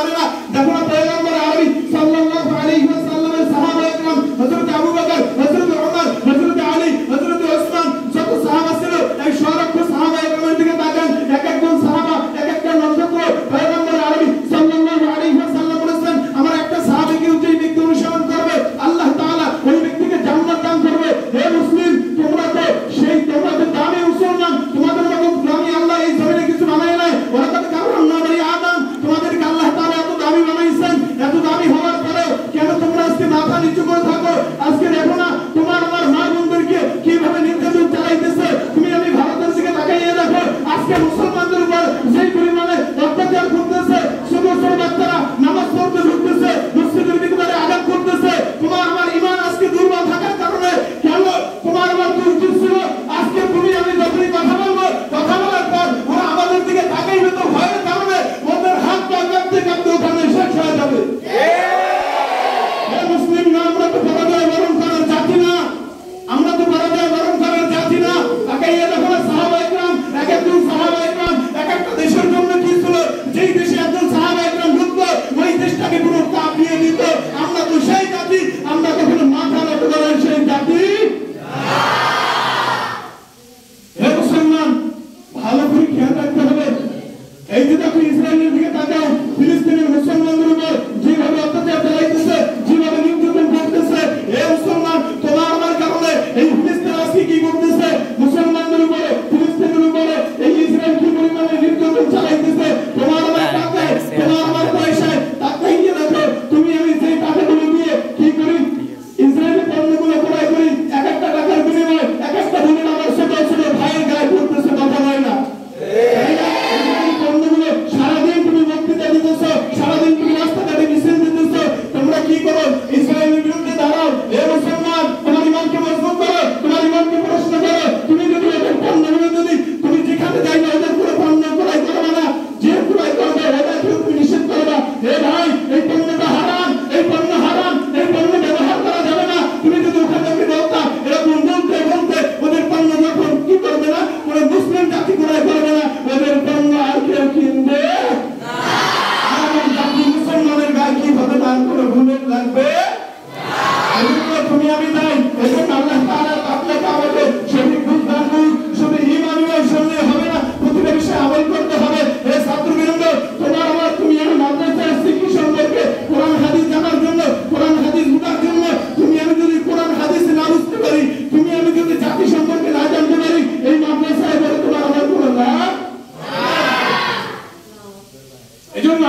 পারে না। দেখো না পয়গম্বর আরবি সাল্লাল্লাহু আলাইহি ওয়াসাল্লামের সাহাবা একরাম হযরত আবু বকর, হযরত ওমর, হযরত আলী, হযরত ওসমান যত সাহাবা ছিল এই সর্ব সাহাবা একরামের দিকে তাকান। এক একজন সাহাবা এক একটা নক্ষত্র। পয়গম্বর আরবি সাল্লাল্লাহু আলাইহি ওয়াসাল্লাম বলেছেন আমার একটা সাহাবীকে যেই ব্যক্তি অনুসরণ করবে আল্লাহ তাআলা ওই ব্যক্তিকে জান্নাত দান করবে। হে মুসলিম তোমরা তো দামি মুসলমান, তোমাদের মতো দামি আল্লাহ এই জমিনে কিছু বানায় নাই। ওরা তো কাররামনা বনি আদম, তোমাদেরকে আল্লাহ তাআলা এত দামি বানাইছেন। এত দামি হওয়ার পরেও কেন তোমরা আজকে মাথা নিচু করে থাকো? আজকে দেখো না তোমার আমার মা বোনদেরকে কিভাবে নির্যাতন চালাইতেছে। তুমি আমি ভারতের দিকে তাকাইয়ে দেখো আজকে মুসলমানদের উপর যেই পরিমাণে অত্যাচার করতেছে। ছোট ছোট বাচ্চারা নামাজ পড়তে ঢুকতেছে, মসজিদের ভিতরে আঘাত করতেছে। তোমার আমার ঈমান আজকে দুর্বল থাকার কারণে কেন তোমার আমার উচিত ছিল আজকে তুমি আমি যখনই কথা বলবো, কথা বলার পর ওরা আমাদের দিকে তাকাইবে তো ভয়ের কারণে ওদের হাত পা কাঁপতে কাঁপতে ওখানে শেষ হয়ে যাবে। মুসলিম না, আমরা তো পরাজয় বরণ করার জাতি না, আমরা তো পরাজয় বরণ করার জাতি না। তাকাইয়ে দেখো না সাহাবা একরাম, এক একজন সাহাবা একরাম এক একটা দেশের জন্য কি ছিল। যেই দেশে একজন সাহাবা একরাম ঢুকতো ওই দেশটাকে পুরো কাঁপিয়ে দিত। আমরা তো সেই জাতি, আমরা কখনো মাথা নত করার সেই জাতি। হে মুসলমান ভালো করে খেয়াল রাখতে হবে। এই যে দেখো ইসরায়েলের দিকে তাকাও, ফিলিস্তিনের মুসলমানদের উপর যেভাবে অত্যাচার চালাইতেছে, যেভাবে নির্যাতন করতেছে। হে মুসলমান তোমার আমার কারণে এই ফিলিস্তিন আজকে কি করতেছে? মুসলমানদের উপরে, ফিলিস্তিনের উপরে এই ইসরায়েল কি পরিমাণে নির্যাতন চালাইতেছে। তোমার আমার টাকায়, তোমার আমার পয়সায় তাকাই গিয়ে দেখো তুমি আমি যেই টাকাগুলো দিয়ে কি করি ইসরায়েলের পণ্যগুলো ক্রয় করি, এক একটা টাকার বিনিময়ে এক একটা বোনের আমার ছোট ছোট ভাইয়ের গায়ে পড়তেছে, কথা হয় না? সারাদিন তুমি বক্তৃতা দিতেছ, সারাদিন তুমি রাস্তাঘাটে মিছিল দিতেছ, তোমরা কি করো? ইসরায়েলের বিরুদ্ধে দাঁড়াও। হে মুসলমান তোমার ঈমানকে মজবুত করো, তোমার ঈমানকে প্রশ্ন করো। তুমি যদি ওদের পণ্যগুলো যদি তুমি যেখানে যাই না ওদের পুরো পণ্য ক্রয় করবে না, যে ক্রয় করবে ওদেরকে তুমি নিষেধ করবে। হে ভাই এই পণ্যটা হারাম, এই পণ্য হারাম, এই পণ্য ব্যবহার করা যাবে না। তুমি যদি ওখানে বলতা এরকম বলতে বলতে ওদের পণ্য যখন কি করবে না, কোনো মুসলিম জাতি ক্রয় করবে না, ওদের পণ্য আর কেউ কিনবে না। আমার জাতি মুসলমানের গায়ে কিভাবে দান করে ভুলেট লাগবে? তুমি আমি নাই। এজন্য আল্লাহ তাআলা আপনাকে আমাকে সঠিক বুঝ দান করুন। শুধু ঈমানি শুনলে হবে না, প্রতিটা বিষয়ে আমল করতে হবে। হে ছাত্রবৃন্দ তোমার আমার তুমি আমি মাদ্রাসায় আসছি কি সম্পর্কে? কোরআন হাদিস জানার জন্য, কোরআন হাদিস বুঝার জন্য। তুমি আমি যদি কোরআন হাদিস না বুঝতে পারি, তুমি আমি যদি জাতি সম্পর্কে না জানতে পারি, এই মাদ্রাসায় বলে তোমার আমার কোনো লাভ। এজন্য